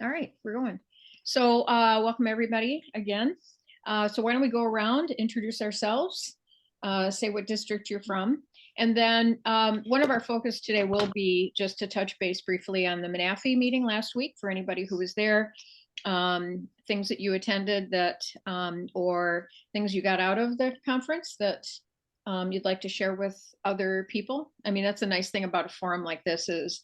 All right, we're going. So welcome everybody again. So why don't we go around, introduce ourselves, say what district you're from, and then one of our focus today will be just to touch base briefly on the Menafee meeting last week for anybody who was there, things that you attended that or things you got out of the conference that you'd like to share with other people. I mean, that's a nice thing about a forum like this is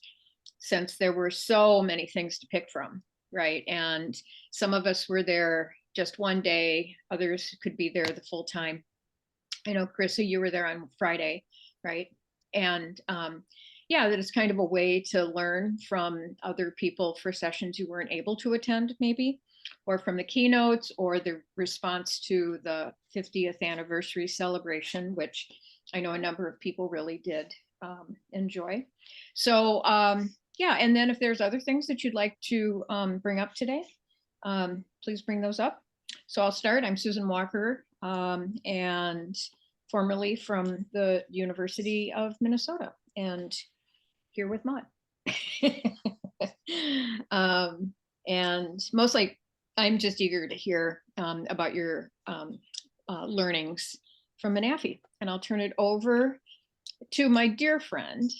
since there were so many things to pick from, right? And some of us were there just one day, others could be there the full time. I know, Carissa, you were there on Friday, right? And yeah, that is kind of a way to learn from other people for sessions you weren't able to attend, maybe, or from the keynotes or the response to the 50th anniversary celebration, which I know a number of people really did enjoy. So yeah, and then if there's other things that you'd like to bring up today, please bring those up. So I'll start. I'm Susan Walker, and formerly from the University of Minnesota, and here with Maud. And mostly, I'm just eager to hear about your learnings from Menafee, and I'll turn it over to my dear friend,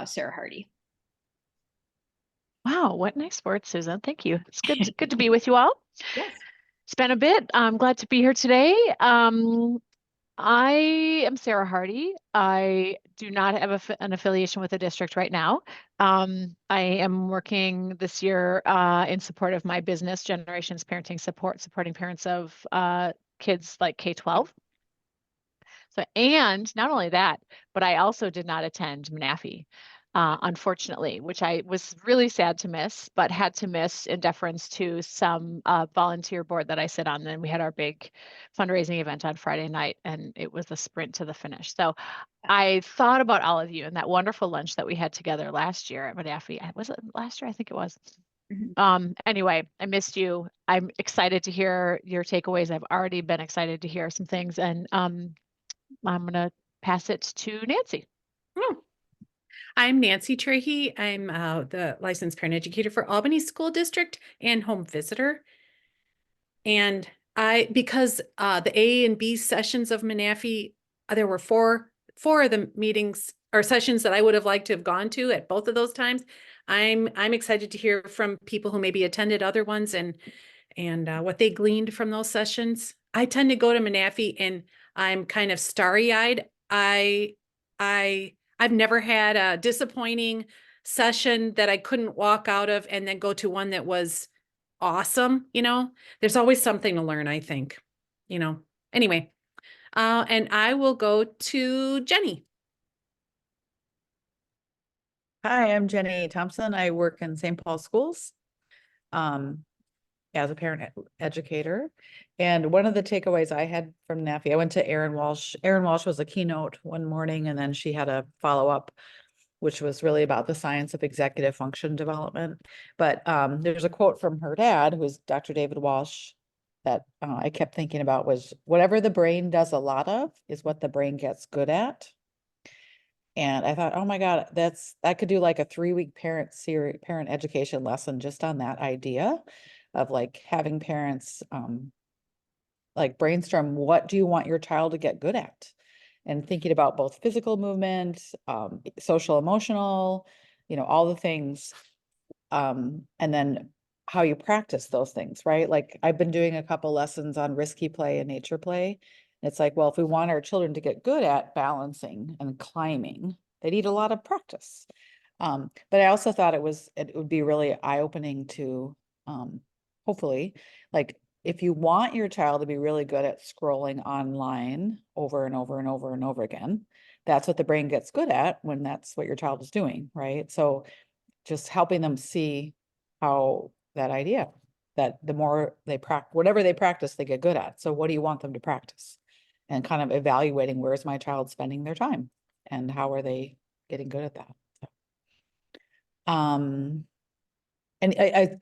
Sarah Hardy. Wow, what nice words, Susan. Thank you. It's good to be with you all. Yes. It's been a bit. I'm glad to be here today. I am Sarah Hardy. I do not have an affiliation with the district right now. I am working this year in support of my business, Generations Parenting Support, supporting parents of kids like K-12. So, and not only that, but I also did not attend Menafee. Unfortunately, which I was really sad to miss, but had to miss in deference to some volunteer board that I sit on. Then we had our big fundraising event on Friday night, and it was a sprint to the finish. So I thought about all of you and that wonderful lunch that we had together last year at Menafee. Was it last year? I think it was. Anyway, I missed you. I'm excited to hear your takeaways. I've already been excited to hear some things, and I'm going to pass it to Nancy. Oh. I'm Nancy Trahey. I'm the licensed parent educator for Albany School District and home visitor. And because the A and B sessions of Menafee, there were four of the meetings or sessions that I would have liked to have gone to at both of those times. I'm excited to hear from people who maybe attended other ones and what they gleaned from those sessions. I tend to go to Menafee and I'm kind of starry-eyed. I've never had a disappointing session that I couldn't walk out of and then go to one that was awesome. There's always something to learn, I think, anyway. And I will go to Jenny. Hi, I'm Jenny Thompson. I work in St. Paul schools as a parent educator. And one of the takeaways I had from NAFI, I went to Erin Walsh. Erin Walsh was a keynote one morning, and then she had a follow-up, which was really about the science of executive function development. But there's a quote from her dad, who is Dr. David Walsh, that I kept thinking about was, whatever the brain does a lot of is what the brain gets good at. And I thought, oh my God, I could do like a 3-week parent education lesson just on that idea of like having parents like brainstorm, what do you want your child to get good at? And thinking about both physical movement, social, emotional, all the things. And then how you practice those things, right? Like I've been doing a couple lessons on risky play and nature play. It's like, well, if we want our children to get good at balancing and climbing, they need a lot of practice. But I also thought it would be really eye-opening to hopefully, like, if you want your child to be really good at scrolling online over and over and over and over again, that's what the brain gets good at when that's what your child is doing, right? So just helping them see how that idea that the more they practice, whatever they practice, they get good at. So what do you want them to practice? And kind of evaluating, where's my child spending their time and how are they getting good at that? And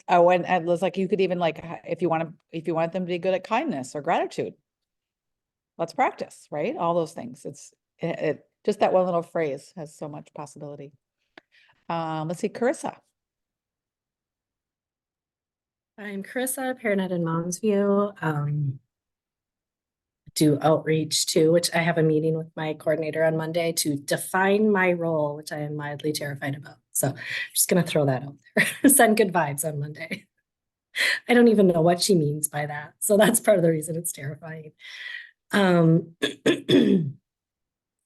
I went and was like, you could even like, if you want them to be good at kindness or gratitude, let's practice, right? All those things. It just that one little phrase has so much possibility. Let's see, Carissa. I'm Carissa, Paranet in Mounds View. Do outreach too, which I have a meeting with my coordinator on Monday to define my role, which I am mildly terrified about. So I'm just gonna throw that out there. Send good vibes on Monday. I don't even know what she means by that. So that's part of the reason it's terrifying.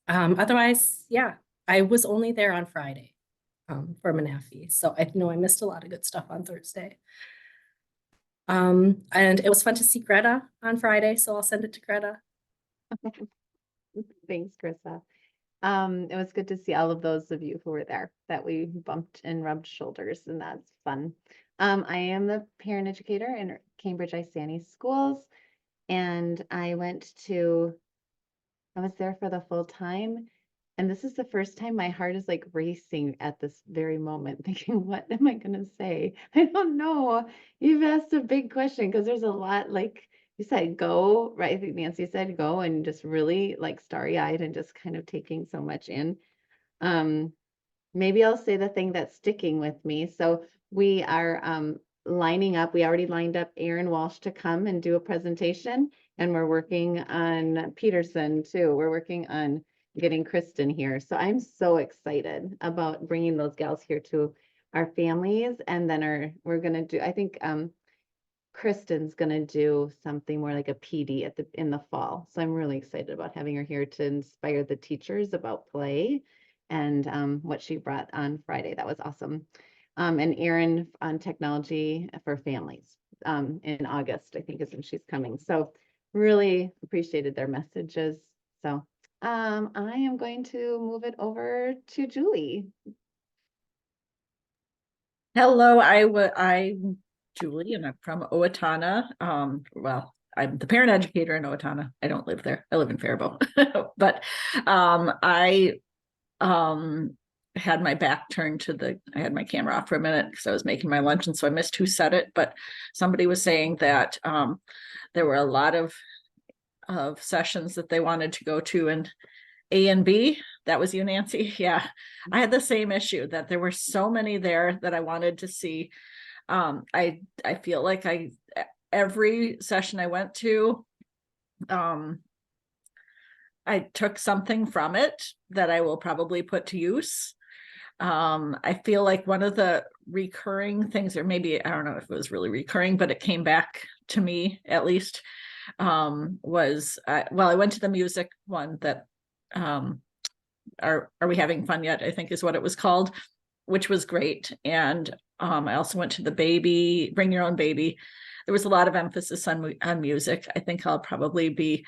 Otherwise, yeah, I was only there on Friday for Menafee. So I know I missed a lot of good stuff on Thursday. And it was fun to see Greta on Friday, so I'll send it to Greta. Thanks, Krista. It was good to see all of those of you who were there that we bumped and rubbed shoulders, and that's fun. I am the parent educator in Cambridge Isani Schools, and I was there for the full time. And this is the first time my heart is like racing at this very moment, thinking, what am I going to say? I don't know. You've asked a big question because there's a lot, like you said, go, right? I think Nancy said go, and just really like starry-eyed and just kind of taking so much in. Maybe I'll say the thing that's sticking with me. So we are lining up. We already lined up Aaron Walsh to come and do a presentation, and we're working on Peterson too. We're working on getting Kristen here. So I'm so excited about bringing those gals here to our families. And then we're going to do, I think Kristen's going to do something more like a PD in the fall. So I'm really excited about having her here to inspire the teachers about play and what she brought on Friday. That was awesome. And Erin on technology for families in August, I think is when she's coming. So really appreciated their messages. So I am going to move it over to Julie. Hello, I'm Julie, and I'm from Owatonna. Well, I'm the parent educator in Owatonna. I don't live there. I live in Faribault. But I had my back turned to I had my camera off for a minute because I was making my lunch, and so I missed who said it. But somebody was saying that there were a lot of sessions that they wanted to go to, and A and B. That was you, Nancy. Yeah, I had the same issue that there were so many there that I wanted to see. I feel like every session I went to, I took something from it that I will probably put to use. I feel like one of the recurring things, or maybe, I don't know if it was really recurring, but it came back to me at least, was, I went to the music one that, are we having fun yet? I think is what it was called, which was great. And I also went to the bring your own baby. There was a lot of emphasis on music. I think I'll probably be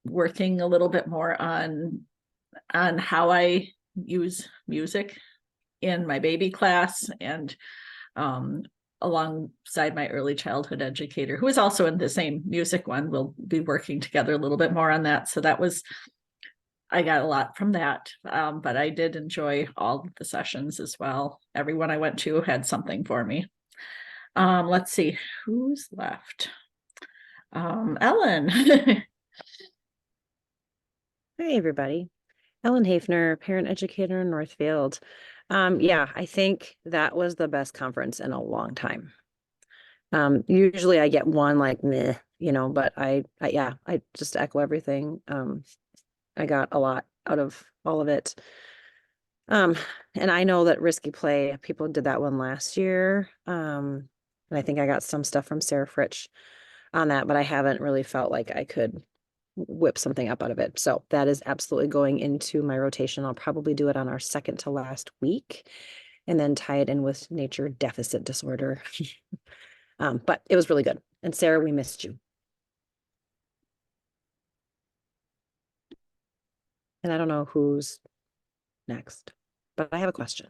working a little bit more on how I use music in my baby class, and alongside my early childhood educator, who is also in the same music one. We'll be working together a little bit more on that. So I got a lot from that, but I did enjoy all of the sessions as well. Everyone I went to had something for me. Let's see who's left. Ellen. Hi, everybody. Ellen Hafner, parent educator in Northfield. Yeah, I think that was the best conference in a long time. Usually I get one like meh, but I just echo everything. I got a lot out of all of it. And I know that Risky Play, people did that one last year. And I think I got some stuff from Sarah Fritsch on that, but I haven't really felt like I could whip something up out of it. So that is absolutely going into my rotation. I'll probably do it on our second to last week and then tie it in with nature deficit disorder. But it was really good. And Sarah, we missed you. And I don't know who's next, but I have a question.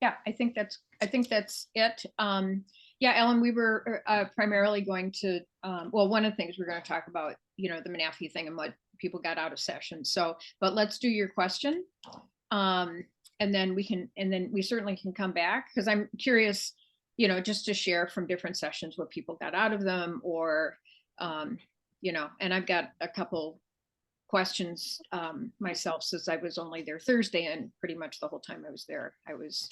Yeah, I think that's it. Yeah, Ellen, we were primarily going to, one of the things we're going to talk about, the Menafee thing and what people got out of session. So, but let's do your question. And then we certainly can come back, because I'm curious, just to share from different sessions what people got out of them, or, and I've got a couple questions myself, since I was only there Thursday, and pretty much the whole time I was there, I was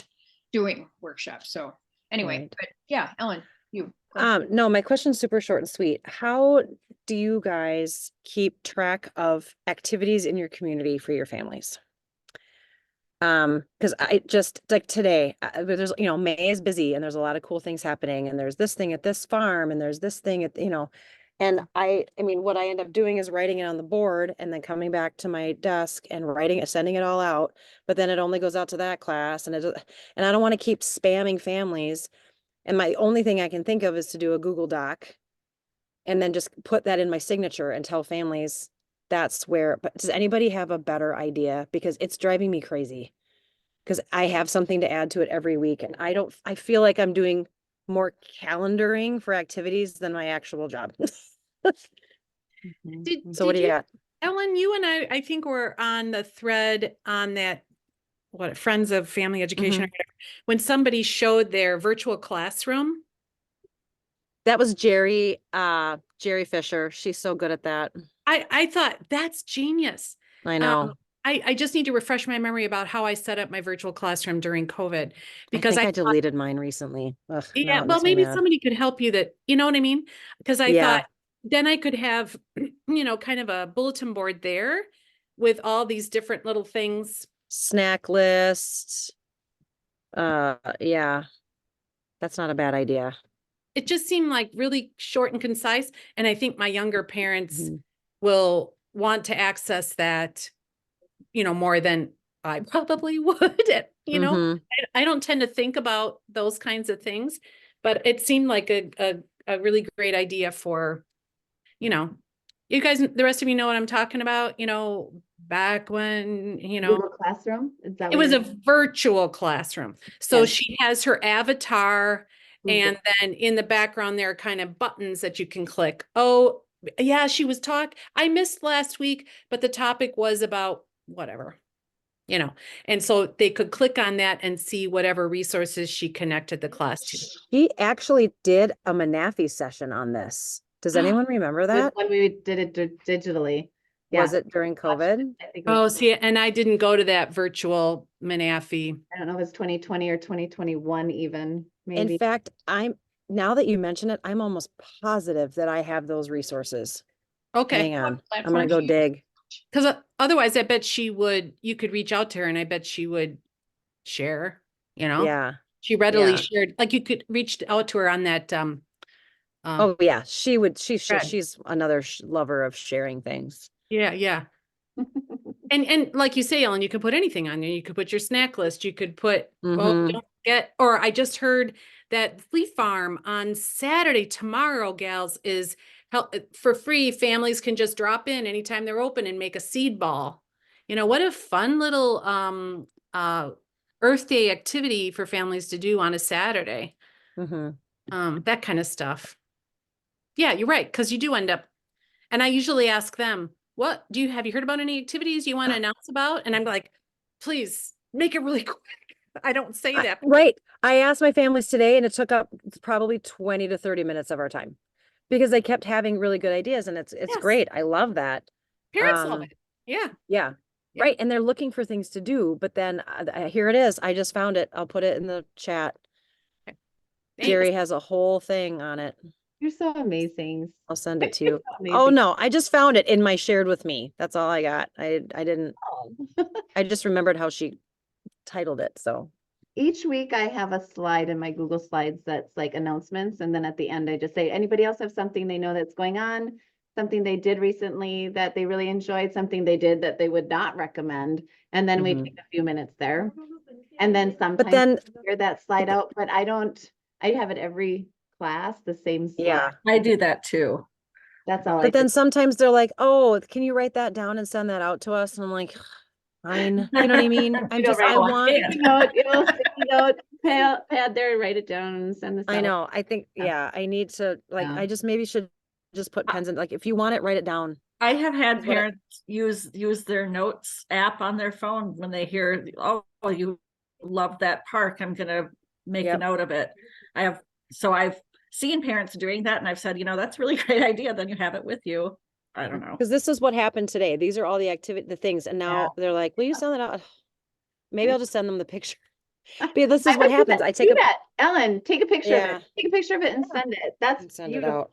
doing workshops. So anyway, Right. But yeah, Ellen. You. No, my question's super short and sweet. How do you guys keep track of activities in your community for your families? Because I just like today, there's, May is busy and there's a lot of cool things happening and there's this thing at this farm and there's this thing at, and I mean, what I end up doing is writing it on the board and then coming back to my desk and writing it, sending it all out, but then it only goes out to that class and and I don't want to keep spamming families. And my only thing I can think of is to do a Google Doc and then just put that in my signature and tell families that's where, but does anybody have a better idea? Because it's driving me crazy. Because I have something to add to it every week and I feel like I'm doing more calendaring for activities than my actual job. So what do you got? Ellen, you and I think were on the thread on that, Friends of Family Education, or whatever, when somebody showed their virtual classroom. That was Jerry Fisher. She's so good at that. I thought that's genius. I know. I just need to refresh my memory about how I set up my virtual classroom during COVID, because I I thought, deleted mine recently. Ugh, now yeah, it well, makes me maybe mad. somebody could help you that, you know what I mean? Because I Yeah. thought then I could have, kind of a bulletin board there with all these different little things. Snack list. Yeah, that's not a bad idea. It just seemed like really short and concise. And I think my younger parents Mhm. will want to access that, more than I probably would. Mhm. I don't tend to think about those kinds of things, but it seemed like a really great idea for, you guys, the rest of you know what I'm talking about, back when, Google Classroom, is that it what was a you're- virtual classroom. So Yes. she has her avatar, Google. and then in the background, there are kind of buttons that you can click. Oh, yeah, I missed last week, but the topic was about whatever, and so they could click on that and see whatever resources she connected the class to. He actually did a Manafi session on this. Does anyone remember Was that? when we did it digitally. Was Yeah. it during COVID? I think it was- Oh, see, and I didn't go to that virtual Manafi. I don't know if it's 2020 or 2021 even, maybe. In fact, now that you mention it, I'm almost positive that I have those resources. Okay. Hang on. I'm platform gonna go do you- dig. Because otherwise, I bet you could reach out to her and I bet she would share, Yeah. She readily Yeah. shared, like you could reach out to her on that, Oh, yeah. She's Good. she's another lover of sharing things. yeah. And like you say, Ellen, you could put anything on there. You could put your snack list. You could put, Mhm. don't forget, or I just heard that Fleet Farm on Saturday, tomorrow, gals, is help for free. Families can just drop in anytime they're open and make a seed ball. What a fun little Earth Day activity for families to do on a Saturday. Mhm. That kind of stuff. Yeah, you're right, because you do end up, and I usually ask them, have you heard about any activities you want to announce about? And I'm like, please make it really quick. I don't say that. Right. I asked my families today and it took up probably 20 to 30 minutes of our time because they kept having really good ideas and it's Yes. great. I love that. Parents love Um, it. Yeah. Yeah. Yeah. Right. And they're looking for things to do, but then here it is. I just found it. I'll put it in the chat. Thanks. Jerry has a whole thing on it. You're so amazing. I'll send it to you. Amazing. Oh no, I just found it in my shared with me. That's all I got. I didn't, I just remembered how she titled it. So Each week I have a slide in my Google Slides that's like announcements. And then at the end, I just say, anybody else have something they know that's going on? Something they did recently that they really enjoyed, something they did that they would not recommend. And then we Mhm. take a few minutes there. And then but sometimes then, clear that slide out, but I have it every class, the same slide. yeah. I do that too. That's all I But then do. sometimes they're like, oh, can you write that down and send that out to us? And I'm like, fine. You know what I mean? I'm You don't just, I write one. want, Sticky note, sticky note, pad there, write it down and send this out. I know. I think, Yeah. yeah, I need to, like, Yeah. I just maybe should just put pens in, like, if you want it, write it down. I have had Is what I- parents use their notes app on their phone when they hear, oh, you love that park, I'm gonna make a Yep. note of it. I've seen parents doing that and I've said, that's a really great idea, then you have it with you. I don't know. Because this is what happened today. These are all the things. And now they're like, will you send that out? Maybe I'll just send them the picture. But this I is what would do happens. that. I take Do a that. Ellen, take a picture of Yeah. it. Take a picture of it and send it. That's and send it beautiful. out.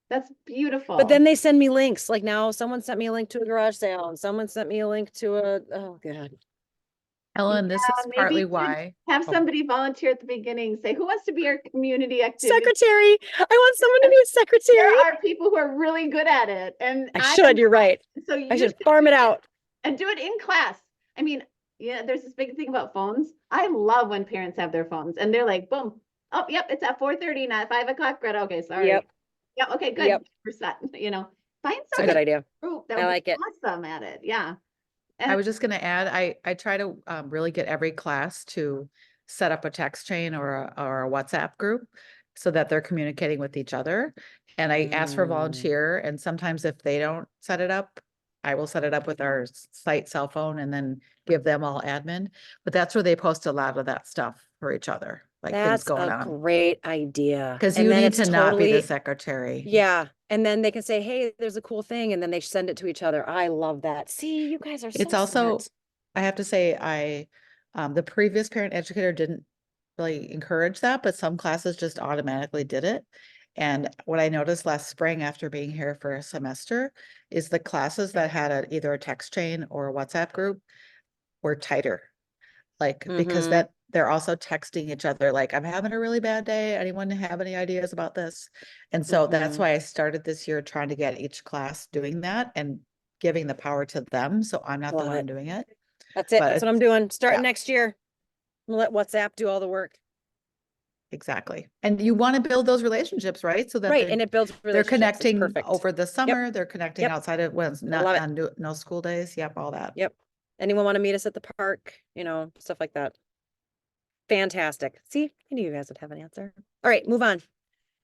That's beautiful. But then they send me links. Like now someone sent me a link to a garage sale and someone sent me a link to oh God. Ellen, this is maybe partly you could why. have Oh. somebody volunteer at the beginning, say, who wants to be our community activity? Secretary. I want someone to be a secretary. There are people who are really good at it, and I should, you're right. So I you should farm it out. and do it in class. I mean, yeah, there's this big thing about phones. I love when parents have their phones and they're like, boom, oh, yep, it's at 4:30, not 5 o'clock. Greta, okay, sorry. Yep. Yep, okay, good. Yep. We're set. You know, find It's a some good idea. group that I would like be it. awesome at it. Yeah. I was just gonna add, I try to really get every class to set up a text chain or a WhatsApp group so that they're communicating with each other. And I ask for Mm. volunteer, and sometimes if they don't set it up, I will set it up with our site cell phone and then give them all admin. But that's where they post a lot of that stuff for each other, like things That's going a on. great idea. Because And you then need it's to not be the totally- secretary. Yeah. And then they can say, hey, there's a cool thing. And then they send it to each other. I love that. See, you guys are so It's also, smart. I have to say, the previous parent educator didn't really encourage that, but some classes just automatically did it. And what I noticed last spring after being here for a semester is the classes that had either a text chain or a WhatsApp group were tighter. Like, because Mhm. that they're also texting each other, like, I'm having a really bad day. Anyone have any ideas about this? And so that's Mhm. why I started this year trying to get each class doing that and giving the power to them. So I'm not the Love one it. doing it. That's it. But That's what I'm it's- doing. Starting yeah. next year. I'm gonna let WhatsApp do all the work. Exactly. And you want to build those relationships, right? So that Right. they're, And it builds they're relationships. It's connecting perfect. over the summer, they're connecting Yep. outside of when it's I not love it. on no school days. Yep, all that. Yep. Anyone want to meet us at the park? You know, stuff like that. Fantastic. See, I knew you guys would have an answer. All right, move on.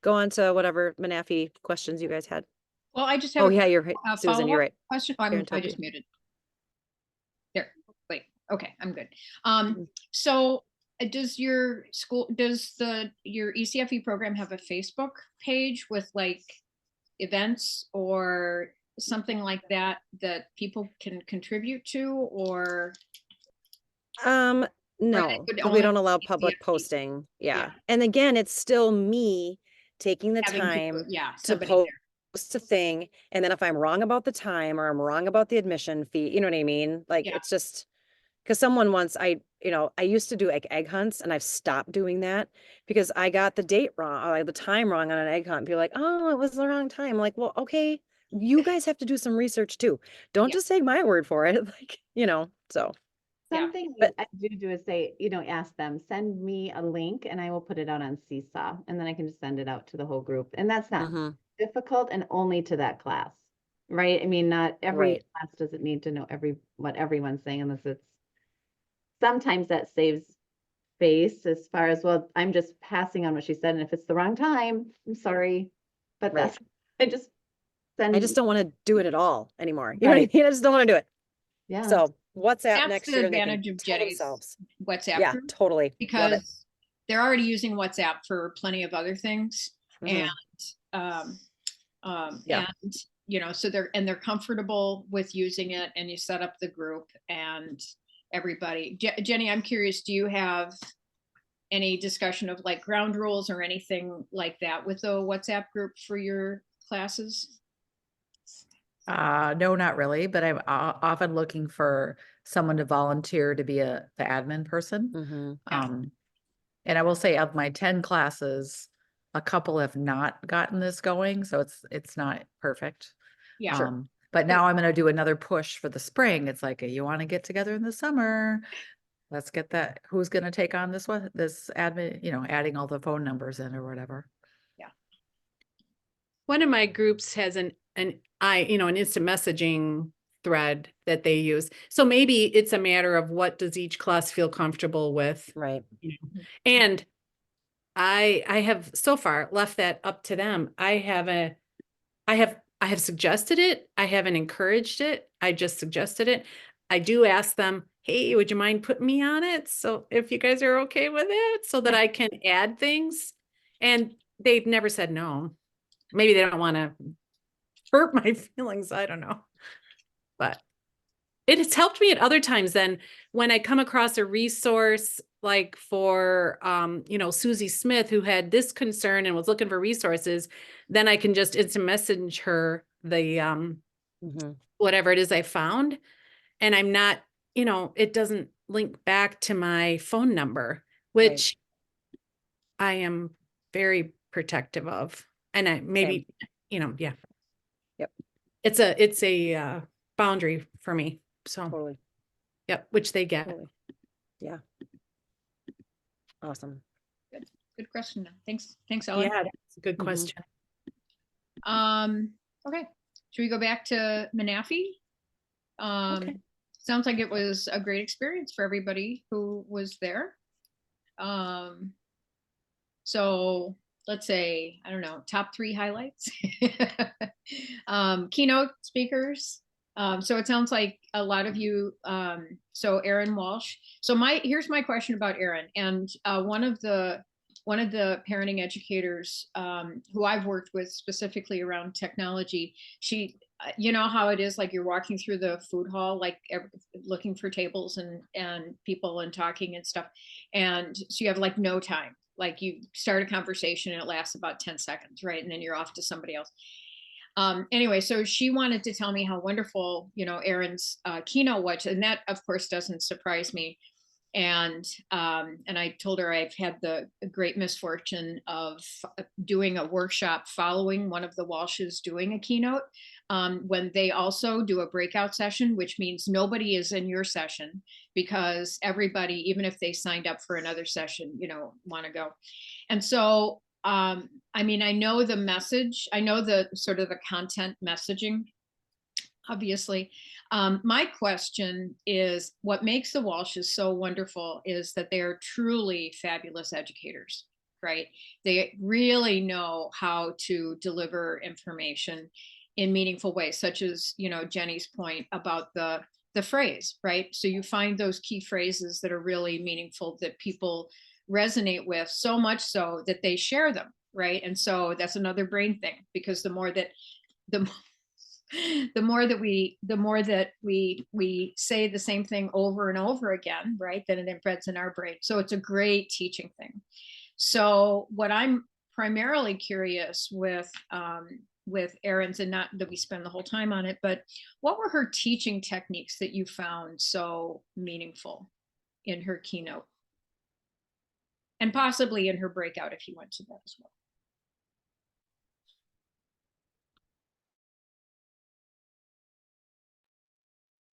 Go on to whatever Manafi questions you guys had. Well, I just have. Oh a yeah, you're right. Susan, you're follow-up right. question. Karen I told just you. muted. There, wait, okay, I'm good. Mhm. So does your school, does your ECFE program have a Facebook page with like events or something like that that people can contribute to, or? No, would 'cause we only don't allow be public CFP. posting. Yeah. Yeah. And again, it's still me taking the Having to time put- yeah, to somebody there. post a thing. And then if I'm wrong about the time or I'm wrong about the admission fee, you know what I mean? Like Yeah. it's just because someone once I used to do like egg hunts and I've stopped doing that because I got the date wrong, or the time wrong on an egg hunt. People are like, oh, it was the wrong time. I'm like, well, okay, you guys have to do some research too. Don't Yeah. just take my word for it. Like, so. Yeah, Something but- I do is say, ask them, send me a link and I will put it out on Seesaw and then I can just send it out to the whole group. And that's not Mhm. difficult and only to that class, right? I mean, not every Right. class doesn't need to know what everyone's saying unless it's, sometimes that saves face as far as, well, I'm just passing on what she said. And if it's the wrong time, I'm sorry, but Right. I just send. I just don't want to do it at all anymore. You know what I Right. mean? I just don't want to do it. Yeah. So WhatsApp That's next the year and they can advantage of tell Jenny's themselves. WhatsApp Yeah, group, totally. Love it. because they're already using WhatsApp for plenty of other things. Mhm. And Yeah. and so they're comfortable with using it, and you set up the group and everybody. Jenny, I'm curious, do you have any discussion of like ground rules or anything like that with the WhatsApp group for your classes? No, not really, but I'm often looking for someone to volunteer to be the admin person. Mhm. Yeah. And I will say of my 10 classes, a couple have not gotten this going, so it's not perfect. Yeah. Sure. But now I'm gonna do another push for the spring. It's like, you want to get together in the summer? Let's get that. Who's gonna take on this one? This admin, adding all the phone numbers in or whatever. One of my groups has an instant messaging thread that they use. So maybe it's a matter of what does each class feel comfortable with. Right. And I have so far left that up to them. I have suggested it. I haven't encouraged it. I just suggested it. I do ask them, hey, would you mind putting me on it? So if you guys are okay with it, so that I can add things. And they've never said no. Maybe they don't want to hurt my feelings. I don't know. But it has helped me at other times. Then when I come across a resource like for, you know, Susie Smith, who had this concern and was looking for resources, then I can just instant message her the, Mhm. whatever it is I found. And I'm not, you know, it doesn't link back to my phone number, which I am very protective of. And I maybe, you know, yeah. Yep. It's a boundary for me. So, Totally. yep, which they get. Totally. Yeah. Awesome. Good question. Thanks, Ellen. Yeah, that's a good Mhm. question. Okay, should we go back to Menafee? Okay. Sounds like it was a great experience for everybody who was there. So let's say, I don't know, top 3 highlights. Keynote speakers. So it sounds like a lot of you, so Erin Walsh. So here's my question about Erin. And one of the parenting educators who I've worked with specifically around technology, she, you know how it is, like you're walking through the food hall, like looking for tables and people and talking and stuff. And so you have like no time. Like you start a conversation and it lasts about 10 seconds, right? And then you're off to somebody else. Anyway, so she wanted to tell me how wonderful, you know, Erin's keynote was, and that of course doesn't surprise me. And I told her I've had the great misfortune of doing a workshop following one of the Walshes doing a keynote, when they also do a breakout session, which means nobody is in your session because everybody, even if they signed up for another session, you know, want to go. And so, I mean, I know the message, I know the sort of the content messaging, obviously. My question is, what makes the Walshes so wonderful is that they are truly fabulous educators, right? They really know how to deliver information in meaningful ways, such as, you know, Jenny's point about the phrase, right? So you find those key phrases that are really meaningful that people resonate with, so much so that they share them, right? And so that's another brain thing, because the more that we say the same thing over and over again, right, then it embeds in our brain. So it's a great teaching thing. So what I'm primarily curious with Erin's, and not that we spend the whole time on it, but what were her teaching techniques that you found so meaningful in her keynote? And possibly in her breakout, if you went to that as well.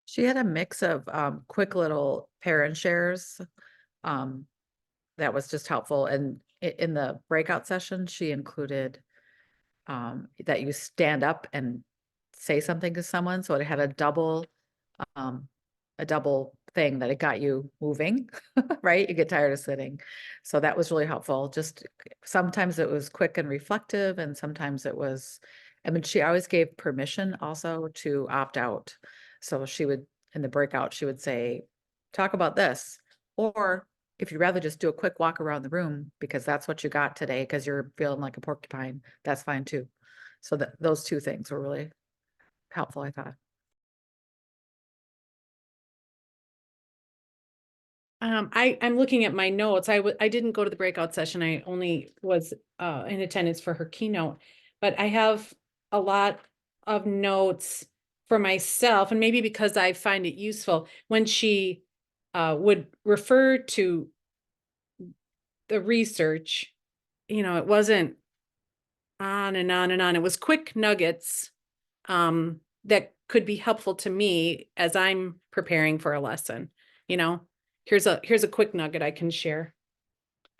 She had a mix of quick little parent shares that was just helpful. And in the breakout session, she included that you stand up and say something to someone. So it had a double thing that it got you moving, right? You get tired of sitting. So that was really helpful. Just sometimes it was quick and reflective, and sometimes it was, I mean, she always gave permission also to opt out. So she would, in the breakout, she would say, talk about this. Or if you'd rather just do a quick walk around the room because that's what you got today, because you're feeling like a porcupine, that's fine too. So that those 2 things were really helpful, I thought. I'm looking at my notes. I didn't go to the breakout session. I only was in attendance for her keynote, but I have a lot of notes for myself, and maybe because I find it useful when she would refer to the research, you know, it wasn't on and on and on. It was quick nuggets that could be helpful to me as I'm preparing for a lesson, you know. Here's a quick nugget I can share.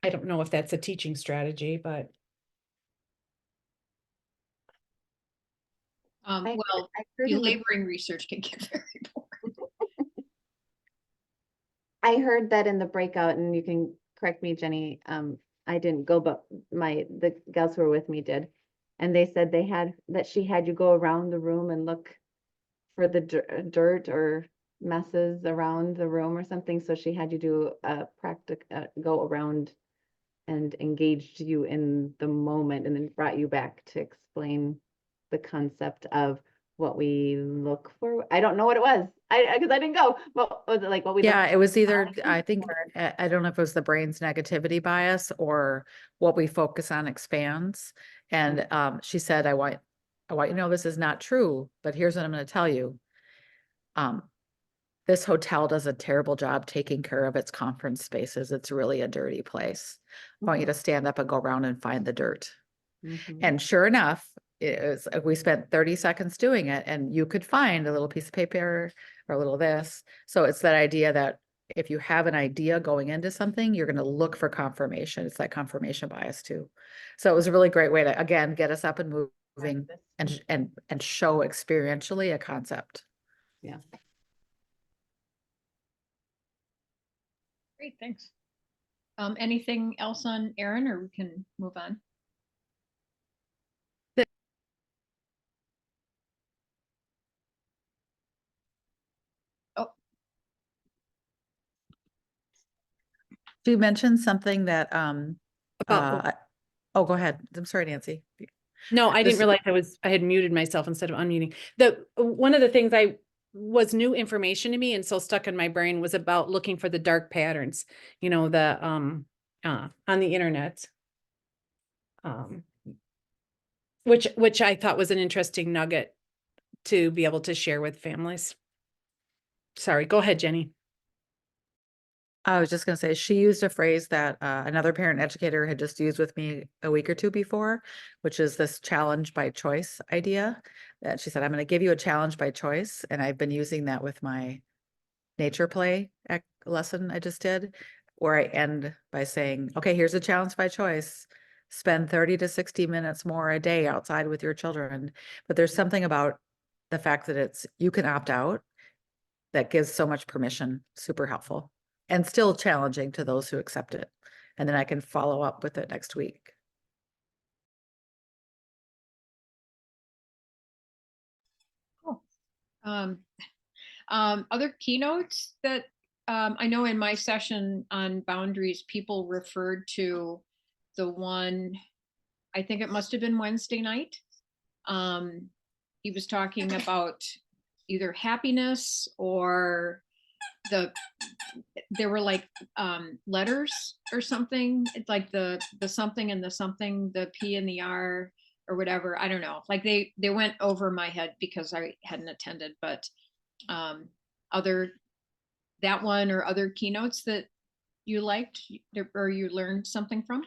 I don't know if that's a teaching strategy, but Well, belaboring research can get very boring. I heard that in the breakout, and you can correct me, Jenny. I didn't go, but the gals who were with me did. And they said she had you go around the room and look for the dirt or messes around the room or something. So she had you do a go around and engaged you in the moment, and then brought you back to explain the concept of what we look for. I don't know what it was. Because I didn't go. What was it like? What we Yeah, look it was either, for I think, or- I don't know if it was the brain's negativity bias or what we focus on expands. And she said, I want you to know this is not true, but here's what I'm going to tell you. This hotel does a terrible job taking care of its conference spaces. It's really a dirty place. I want you to stand up and go around and find the dirt. Mhm. And sure enough, we spent 30 seconds doing it, and you could find a little piece of paper or a little this. So it's that idea that if you have an idea going into something, you're going to look for confirmation. It's that confirmation bias too. So it was a really great way to, again, get us up and moving and show experientially a concept. Yeah. Great, thanks. Anything else on Erin, or we can move on? Oh, She mentioned something that, About, oh, go ahead. I'm sorry, Nancy. no, I didn't This- realize I had muted myself instead of unmuting. One of the things was new information to me and so stuck in my brain was about looking for the dark patterns, on the internet. Which I thought was an interesting nugget to be able to share with families. Sorry, go ahead, Jenny. I was just gonna say, she used a phrase that another parent educator had just used with me a week or two before, which is this challenge by choice idea. That she said, I'm gonna give you a challenge by choice. And I've been using that with my nature play lesson I just did, where I end by saying, okay, here's a challenge by choice. Spend 30 to 60 minutes more a day outside with your children. But there's something about the fact that you can opt out that gives so much permission, super helpful. And still challenging to those who accept it. And then I can follow up with it next week. cool. Other keynotes that I know in my session on boundaries, people referred to the one, I think it must have been Wednesday night. He was talking about either happiness or there were like letters or something. It's like the something and the something, the P and the R or whatever. I don't know. Like they went over my head because I hadn't attended, but other that one or other keynotes that you liked or you learned something from?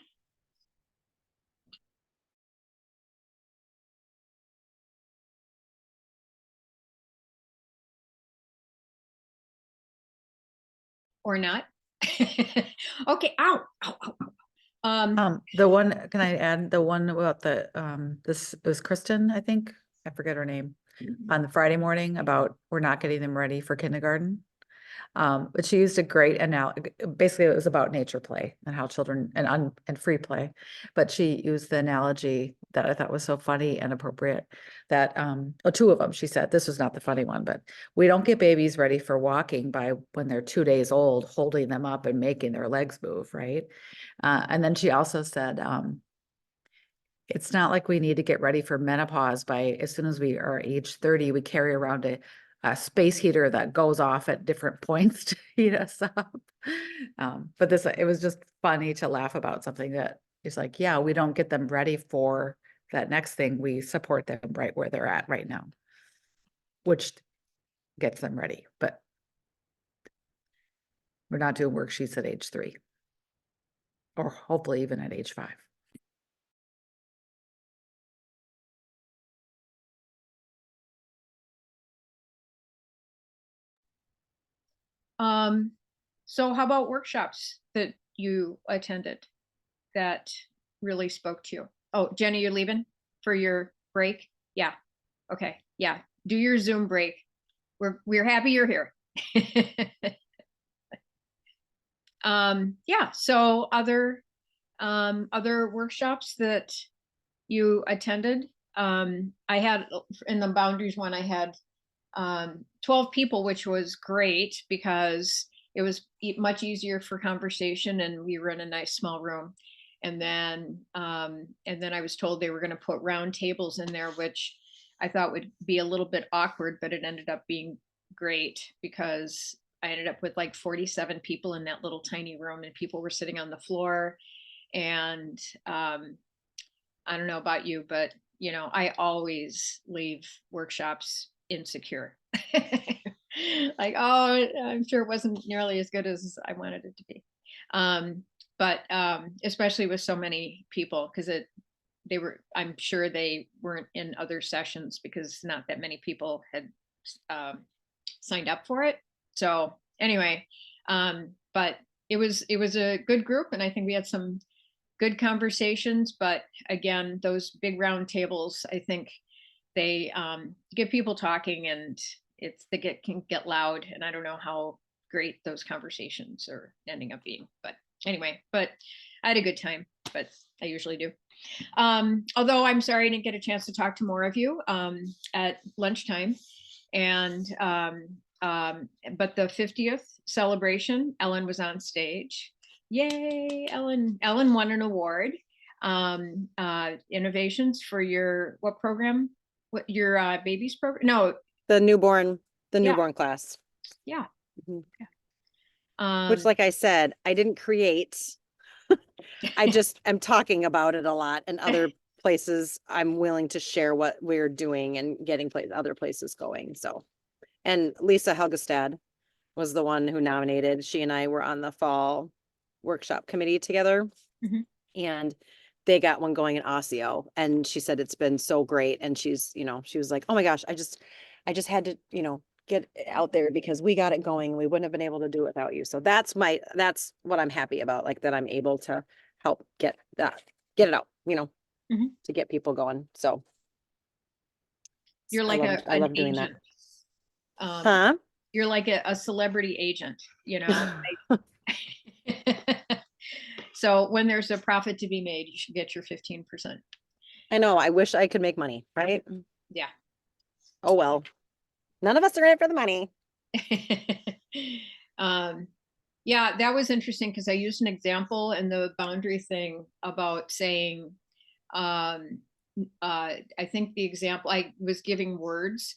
Or not? Okay, ow, ow, ow, ow. The one, can I add the one about this was Kristen, I think, I forget her name, on the Friday morning about we're not getting them ready for kindergarten. But she used a great analogy. Basically, it was about nature play and how children and free play. But she used the analogy that I thought was so funny and appropriate that two of them, she said, this was not the funny one, but we don't get babies ready for walking by when they're 2 days old, holding them up and making their legs move, right? And then she also said, it's not like we need to get ready for menopause by as soon as we are age 30, we carry around a space heater that goes off at different points to heat us up. But it was just funny to laugh about something that is like, yeah, we don't get them ready for that next thing. We support them right where they're at right now, which gets them ready, but we're not doing worksheets at age 3 or hopefully even at age 5. So how about workshops that you attended that really spoke to you? Oh, Jenny, you're leaving for your break? Yeah. Okay. Yeah. Do your Zoom break. We're happy you're here. Yeah. So other workshops that you attended. I had in the boundaries one, I had 12 people, which was great because it was much easier for conversation and we were in a nice small room. And then I was told they were going to put round tables in there, which I thought would be a little bit awkward, but it ended up being great because I ended up with like 47 people in that little tiny room, and people were sitting on the floor. And I don't know about you, but you know, I always leave workshops insecure. Like, oh, I'm sure it wasn't nearly as good as I wanted it to be. But especially with so many people, because I'm sure they weren't in other sessions because not that many people had signed up for it. So anyway, but it was a good group, and I think we had some good conversations. But again, those big round tables, I think they get people talking, and can get loud, and I don't know how great those conversations are ending up being. But anyway, but I had a good time, but I usually do. Although I'm sorry I didn't get a chance to talk to more of you at lunchtime. And but the 50th celebration, Ellen was on stage. Yay, Ellen. Ellen won an award. Innovations for what program? What, your babies program? No. The newborn Yeah. class. Yeah. Mhm. Yeah. Which, like I said, I didn't create. I just am talking about it a lot, and other places I'm willing to share what we're doing and getting other places going. So, and Lisa Helgestad was the one who nominated. She and I were on the fall workshop committee together, Mhm. and they got one going in Osseo, and she said it's been so great. And she was like, oh my gosh, I just had to, get out there because we got it going. We wouldn't have been able to do it without you. So that's what I'm happy about, like that I'm able to help get it out, Mhm. to get people going. So You're like I love doing agent. that. Huh? You're like a celebrity agent, So when there's a profit to be made, you should get your 15%. I know. I wish I could make money, right? Yeah. Oh, well, none of us are in it for the money. Yeah, that was interesting because I used an example in the boundary thing about saying, I think the example I was giving words.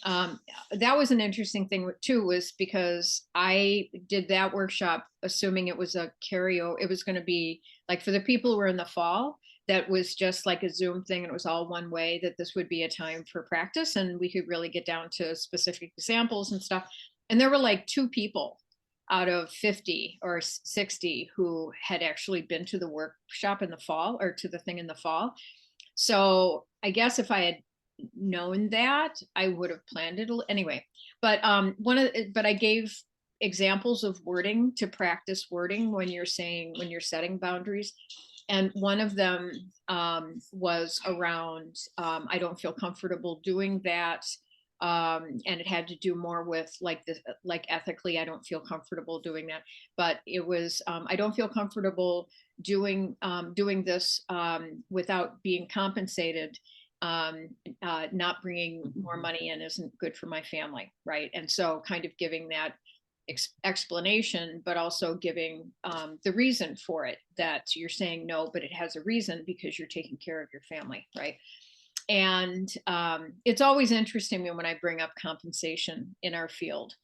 That was an interesting thing too, was because I did that workshop assuming it was a carryover. It was going to be like for the people who were in the fall, that was just like a Zoom thing, and it was all one way, that this would be a time for practice and we could really get down to specific examples and stuff. And there were like 2 people out of 50 or 60 who had actually been to the workshop in the fall, or to the thing in the fall. So I guess if I had known that, I would have planned it anyway. But but I gave examples of wording to practice wording when you're setting boundaries. And one of them was around, I don't feel comfortable doing that. And it had to do more with like ethically, I don't feel comfortable doing that. But it was, I don't feel comfortable doing this without being compensated. Not bringing more money in isn't good for my family, right? And so kind of giving that explanation, but also giving the reason for it, that you're saying no, but it has a reason because you're taking care of your family, right? And it's always interesting when I bring up compensation in our field,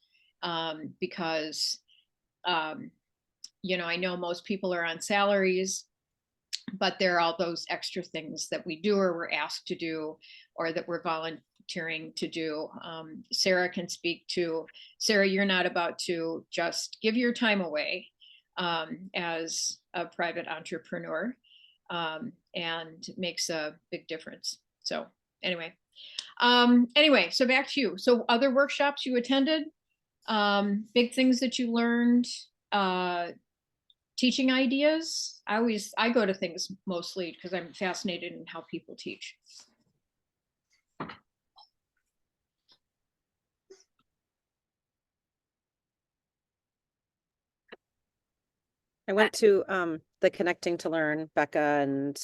because I know most people are on salaries, but there are all those extra things that we do, or we're asked to do, or that we're volunteering to do. Sarah can speak to. Sarah, you're not about to just give your time away as a private entrepreneur, and makes a big difference. So anyway, so back to you. So other workshops you attended, big things that you learned, teaching ideas. I go to things mostly because I'm fascinated in how people teach. I went to the Connecting to Learn, Becca, and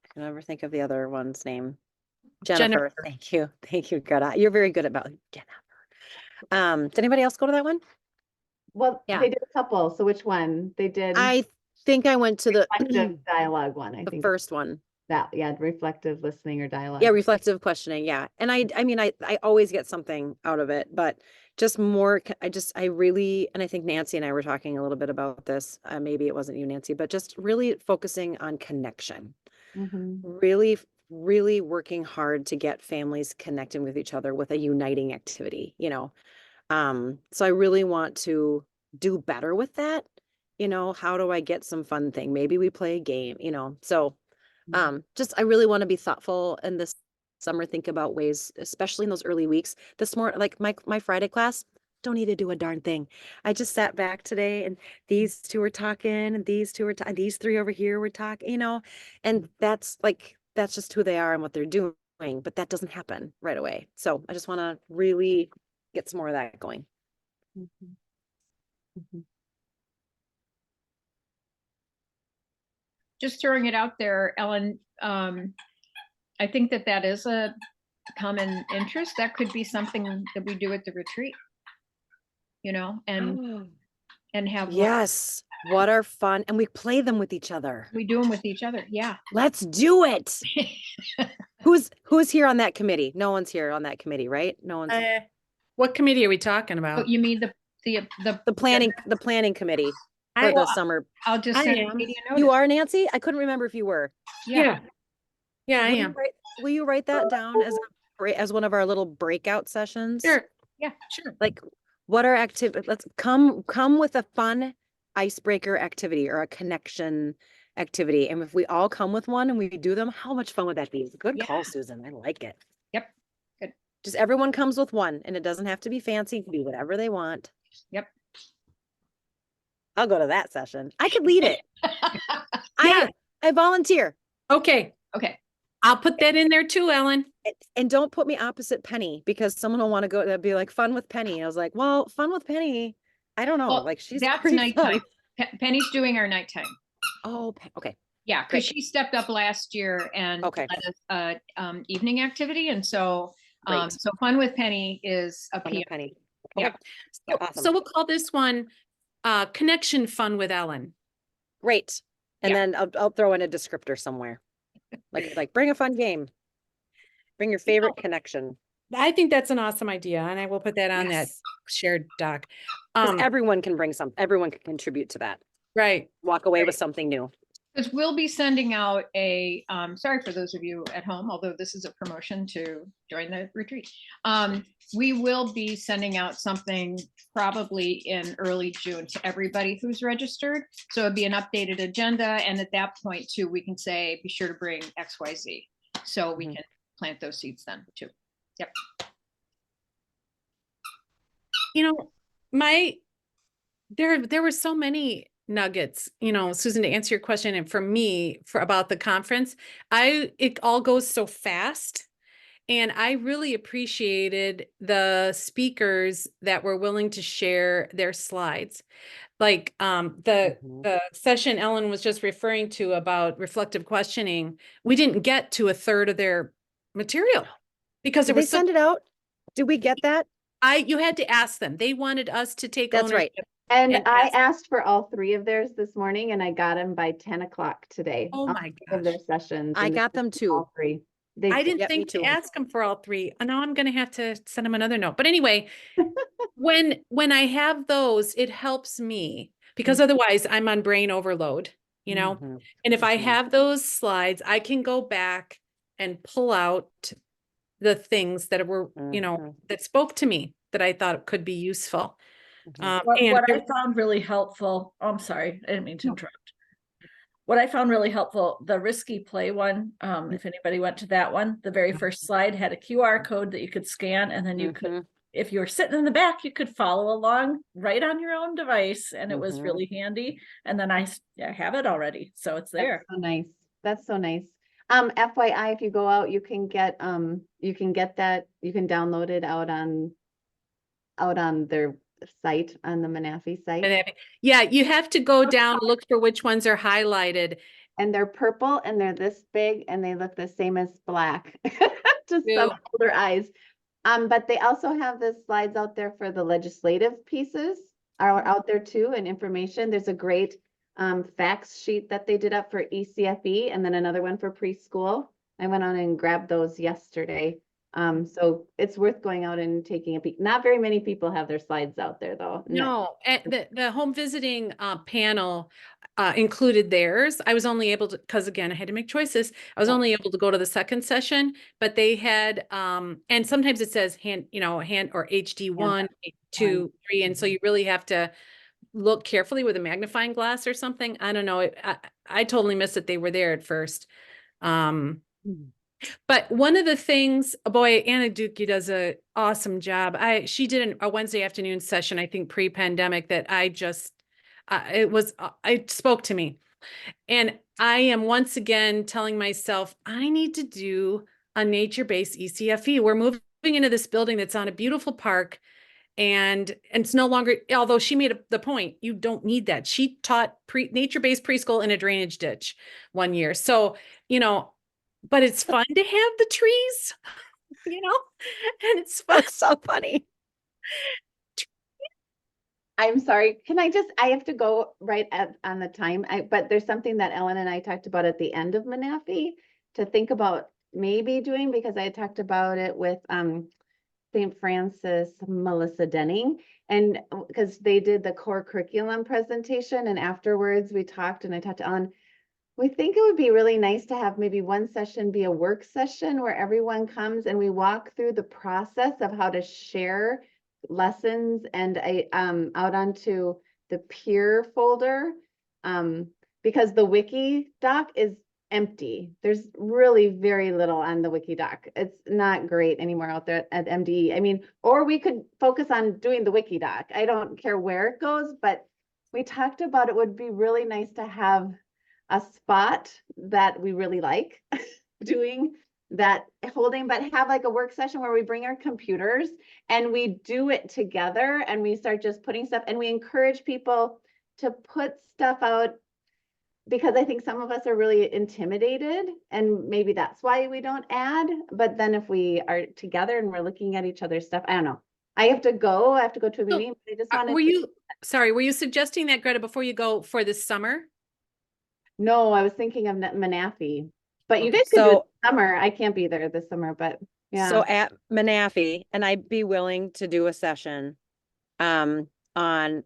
I can never think of the other one's name. Jennifer. Thank you. Thank you, Greta. You're very good about Jennifer. Did anybody else go to that one? Well, Yeah. they did a couple. So which one? They did I think I went to the reflective dialogue one, I the think. first one. That, yeah, reflective listening or dialogue. Yeah, reflective questioning, yeah. And I mean, I always get something out of it, but just more, I really, and I think Nancy and I were talking a little bit about this, maybe it wasn't you, Nancy, but just really focusing on connection. Mhm. Really working hard to get families connecting with each other with a uniting activity, you know? So I really want to do better with that. You know, how do I get some fun thing? Maybe we play a game, you know? So just I really want to be thoughtful in this summer, think about ways, especially in those early weeks. This morning, like my Friday class, don't need to do a darn thing. I just sat back today and these two were talking and these two were talking, these three over here were talking, you know, and that's just who they are and what they're doing, but that doesn't happen right away. So I just want to really get some more of that going. Mhm. Mhm. Just throwing it out there, Ellen, I think that that is a common interest. That could be something that we do at the retreat, you know, and have, Yes. What are fun, and we play them with each other. we do them with each other. Yeah. Let's do it. Who's here on that committee? No one's here on that committee, right? No one's What committee are we talking Oh, about? you mean the planning committee I- for the summer. I'll just I send am. Katie a You notice. are, Nancy? I couldn't remember if you were. Yeah. Yeah, I Will you am. will you write that down as one of our little breakout sessions? Sure. Yeah. Sure. Like what are let's come with a fun icebreaker activity or a connection activity. And if we all come with one and we do them, how much fun would that be? Good Yeah. call, Susan. I like it. Yep. Good. Just everyone comes with one and it doesn't have to be fancy. It can be whatever they want. Yep. I'll go to that session. I could lead it. Yeah. I volunteer. Okay. Okay. I'll put that in there too, Ellen. And don't put me opposite Penny because someone will want to go. That'd be like fun with Penny. I was like, well, fun with Penny. I don't know. Well, Like she's that's pretty nighttime. fun. Penny's doing our nighttime. Oh, okay. Yeah, Great. because she stepped up last year and Okay. led a evening activity, and so Great. so fun with Penny is a Fun PM. with Penny. Yeah. Okay. So, Awesome. so we'll call this one Connection Fun with Ellen. Great. And Yeah. then I'll throw in a descriptor somewhere. Like bring a fun game. Bring your favorite connection. I think that's an awesome idea, and I will put that on that Yes. shared doc. 'Cause everyone can bring everyone can contribute to that. Right. Walk away with Right. something new. Because we'll be sending out a, sorry for those of you at home, although this is a promotion to join the retreat. We will be sending out something probably in early June to everybody who's registered. So it'd be an updated agenda. And at that point too, we can say, be sure to bring XYZ. So we Mhm. can plant those seeds then too. Yep. You know, there were so many nuggets, you know, Susan, to answer your question, and for me, about the conference, it all goes so fast. And I really appreciated the speakers that were willing to share their slides. Like Mhm. the session Ellen was just referring to about reflective questioning, we didn't get to a third of their material because Did it they was so send it out? Did we get that? you had to ask them. They wanted us to take That's right. ownership. And And I ask- asked for all three of theirs this morning and I got them by 10 o'clock today. Oh all my three of their gosh. sessions. I and got this them is too. all three. They I didn't Yep, me think to too. ask them for all three. And now I'm gonna have to send them another note. But anyway, when I have those, it helps me because otherwise I'm on brain overload, you know? Mhm. And if I Mhm. have those slides, I can go back and pull out the things that were, you know, Mhm. that spoke to me that I thought could be useful. Mhm. And What I found really helpful, oh, I'm sorry, I didn't mean to interrupt. What I found really helpful, the risky play one, if anybody went to that one, the very first slide had a QR code that you could scan, and then you could, Mhm. if you were sitting in the back, you could follow along right on your own device, and it was Mhm. really handy. And then I have it already, so it's there. That's so nice. That's so nice. FYI, if you go out, you can get that, you can download it out on their site, on the Manafi site. yeah, you have to go down, look for which ones are highlighted. And they're purple and they're this big and they look the same as black to Ew. some older eyes. But they also have the slides out there for the legislative pieces are out there too, and information. There's a great facts sheet that they did up for ECFE and then another one for preschool. I went on and grabbed those yesterday. So it's worth going out and taking a peek. Not very many people have their slides out there though. No, and the home visiting panel included theirs. I was only able to, because again, I had to make choices. I was only able to go to the second session, but they had and sometimes it says hand or HD 1, 2, 3. And so you really have to look carefully with a magnifying glass or something. I don't know. I totally missed that they were there at first. But one of the things, boy, Anna Dukey does an awesome job. She did a Wednesday afternoon session, I think pre-pandemic, that I just, it spoke to me. And I am once again telling myself, I need to do a nature-based ECFE. We're moving into this building that's on a beautiful park, and it's no longer, although she made the point, you don't need that. She taught nature-based preschool in a drainage ditch one year. So, but it's fun to have the trees, and it's fun. That's so funny. I'm sorry. I have to go right on the time. But there's something that Ellen and I talked about at the end of Menafee to think about maybe doing, because I had talked about it with St. Francis, Melissa Denning, and because they did the core curriculum presentation, and afterwards we talked and I talked to Ellen. We think it would be really nice to have maybe one session be a work session where everyone comes and we walk through the process of how to share lessons and out onto the peer folder, because the wiki doc is empty. There's really very little on the wiki doc. It's not great anymore out there at MDE. I mean, or we could focus on doing the wiki doc. I don't care where it goes, but we talked about it would be really nice to have a spot that we really like doing that, holding, but have like a work session where we bring our computers and we do it together and we start just putting stuff, and we encourage people to put stuff out, because I think some of us are really intimidated and maybe that's why we don't add. But then if we are together and we're looking at each other's stuff, I don't know. I have to go to a meeting. But I just wanted were you suggesting that, Greta, before you go for this summer? No, I was thinking of Menafee, but you guys could do it this summer. I can't be there this summer, but yeah. So at Menafee, and I'd be willing to do a session on, are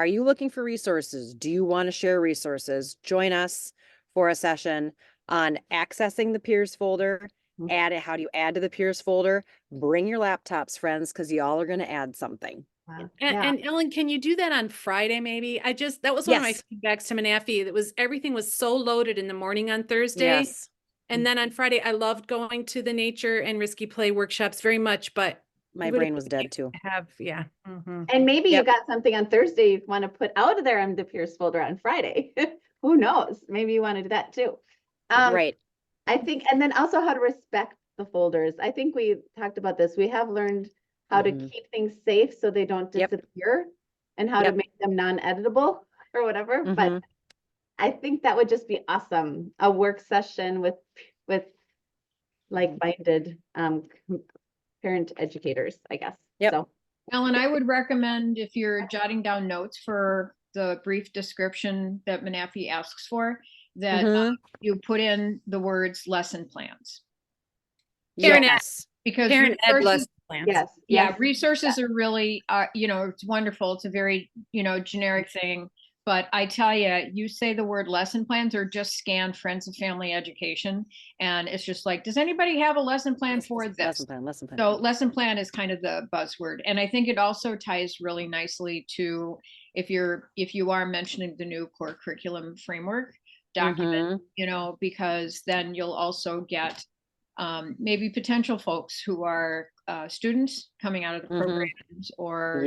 you looking for resources? Do you want to share resources? Join us for a session on accessing the peers folder. How do you add to the peers folder? Bring your laptops, friends, because y'all are going to add something. Wow. And Ellen, can you do that on Friday? Maybe that was one of my feedbacks to Menafee. Everything was so loaded in the morning on Thursday. Yes. And then on Friday, I loved going to the nature and risky play workshops very much, but my brain was dead too. And maybe you got something on Thursday you want to put out of there on the peers folder on Friday. Who knows? Maybe you want to do that too. Right. I think, and then also how to respect the folders. I think we talked about this. We have learned how to keep things safe so they don't disappear, and how to make them non-editable or whatever. But I think that would just be awesome. A work session with like-minded parent educators, I guess. Yep. So, Ellen, I would recommend, if you're jotting down notes for the brief description that Menafee asks for, that you put in the words lesson plans. Yes. Because Parent ed lesson plans. yes. yeah, resources are really, it's wonderful. It's a very, generic thing. But I tell you, you say the word lesson plans or just scan Friends of Family Education. And it's just like, does anybody have a lesson plan for this? Lesson plan. So lesson plan is kind of the buzzword. And I think it also ties really nicely to if you are mentioning the new core curriculum framework document, because then you'll also get maybe potential folks who are students coming out of the programs or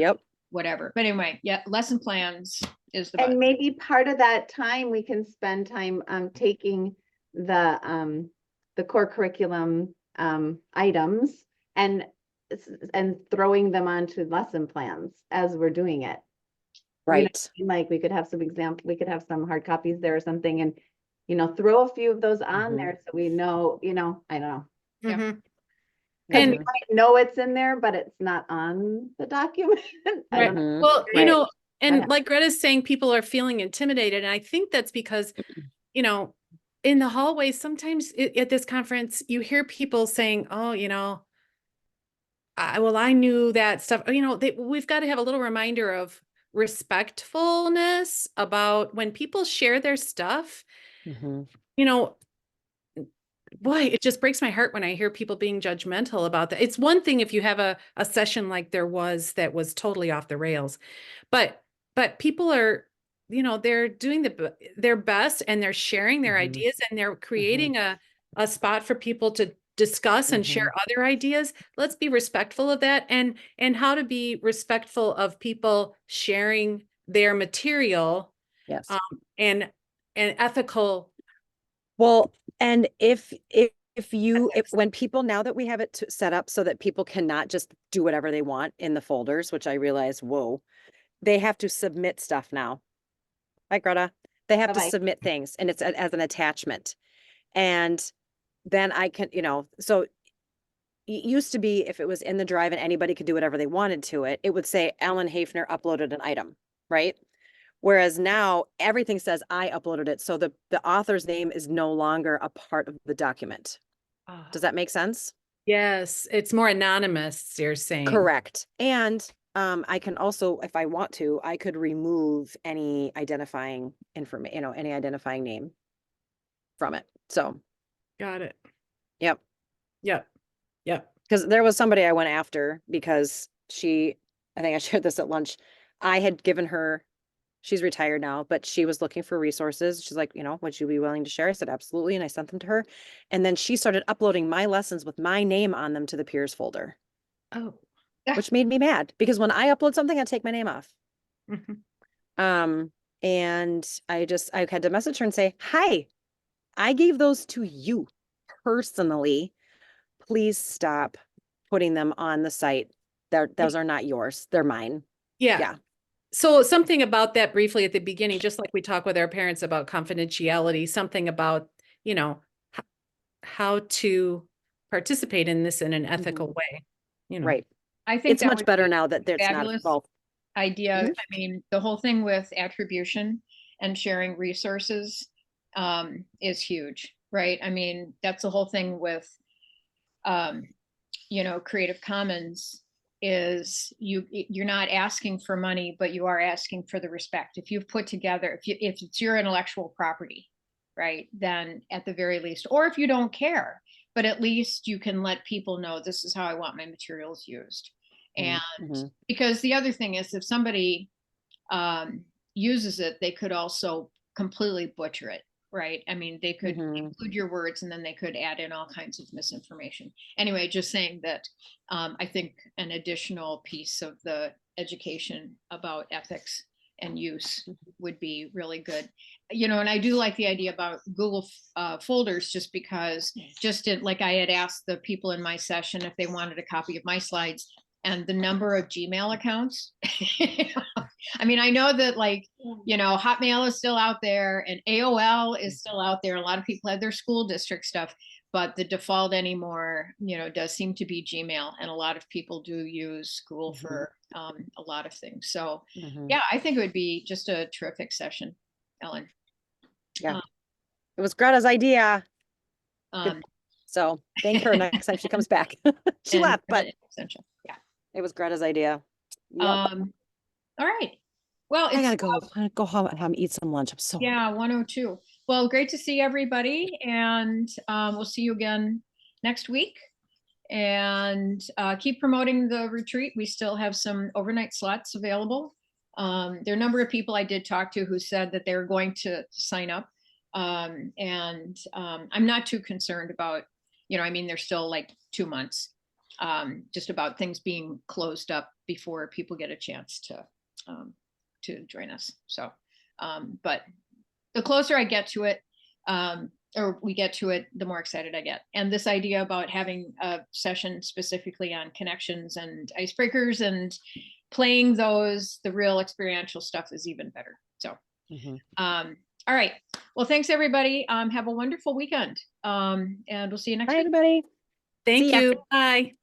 whatever. But anyway, lesson plans is the and maybe part of that time we can spend time taking the core curriculum items and throwing them onto lesson plans as we're doing it. Right. Like we could have some hard copies there or something, and throw a few of those on there so we know, I don't know. And we might know it's in there, but it's not on the document. I don't know. Well, And like Greta's saying, people are feeling intimidated. And I think that's because, you know, in the hallways, sometimes at this conference, you hear people saying, oh, you know, I knew that stuff, you know, we've got to have a little reminder of respectfulness about when people share their stuff, Mhm. you know, boy, it just breaks my heart when I hear people being judgmental about that. It's one thing if you have a session like there was that was totally off the rails, but people are, you know, they're doing their best and they're sharing their Mhm. ideas and they're creating a spot for people to discuss and share other ideas. Let's be respectful of that, and how to be respectful of people sharing their material, Yes. and ethical. Well, and if when people, now that we have it set up so that people cannot just do whatever they want in the folders, which I realize, whoa, they have to submit stuff now. Right, Greta? They have to Bye-bye. submit things and it's as an attachment. And then I can, you know, so it used to be if it was in the drive and anybody could do whatever they wanted to it, it would say Ellen Hafner uploaded an item, right? Whereas now everything says I uploaded it. So the author's name is no longer a part of the document. Does that make sense? Yes, it's more anonymous, you're saying. Correct. And I can also, if I want to, I could remove any identifying information, you know, any identifying name from it. So, Got it. yep. Yep. Yep. Because there was somebody I went after because I think I shared this at lunch. I had given her, she's retired now, but she was looking for resources. She's like, you know, would you be willing to share? I said, absolutely. And I sent them to her. And then she started uploading my lessons with my name on them to the peers folder, Oh. which made me mad because when I upload something, I take my name off. Mhm. And I had to message her and say, hi, I gave those to you personally. Please stop putting them on the site. Those are not yours. They're mine. Yeah. Yeah. So something about that briefly at the beginning, just like we talk with our parents about confidentiality, something about, you know, how to participate in this in an ethical way, you know. Right. I think It's that much would better be now that there's not fabulous both. idea. Mhm. I mean, the whole thing with attribution and sharing resources is huge, right? I mean, that's the whole thing with, you know, Creative Commons is you're not asking for money, but you are asking for the respect. If you've put together, if it's your intellectual property, right, then at the very least, or if you don't care, but at least you can let people know this is how I want my materials used. And because the other thing is if somebody uses it, they could also completely butcher it, right? I mean, they could include your words and then they could add in all kinds of misinformation. Anyway, just saying that I think an additional piece of the education about ethics and use would be really good. You know, and I do like the idea about Google folders just because like I had asked the people in my session if they wanted a copy of my slides, and the number of Gmail accounts. I mean, I know that like, you know, Hotmail is still out there and AOL is still out there. A lot of people have their school district stuff, but the default anymore, you know, does seem to be Gmail. And a lot of people do use Google for a lot of things. So yeah, I think it would be just a terrific session, Ellen. Yeah. It was Greta's idea. Um, So thank her next time she comes back. She left, but essential. Yeah. it was Greta's idea. Yep. All right. Well, I gotta it's go. I gotta go home and eat some lunch. I'm so yeah, 102. Well, great to see everybody, and we'll see you again next week. And keep promoting the retreat. We still have some overnight slots available. There are a number of people I did talk to who said that they're going to sign up. And I'm not too concerned about, you know, I mean, there's still like 2 months, just about things being closed up before people get a chance to join us. So, but the closer I get to it, or we get to it, the more excited I get. And this idea about having a session specifically on connections and icebreakers and playing those, the real experiential stuff is even better. So, all right. Well, thanks everybody. Have a wonderful weekend. And we'll see you next Bye, week. everybody. Thank See ya. you. Bye.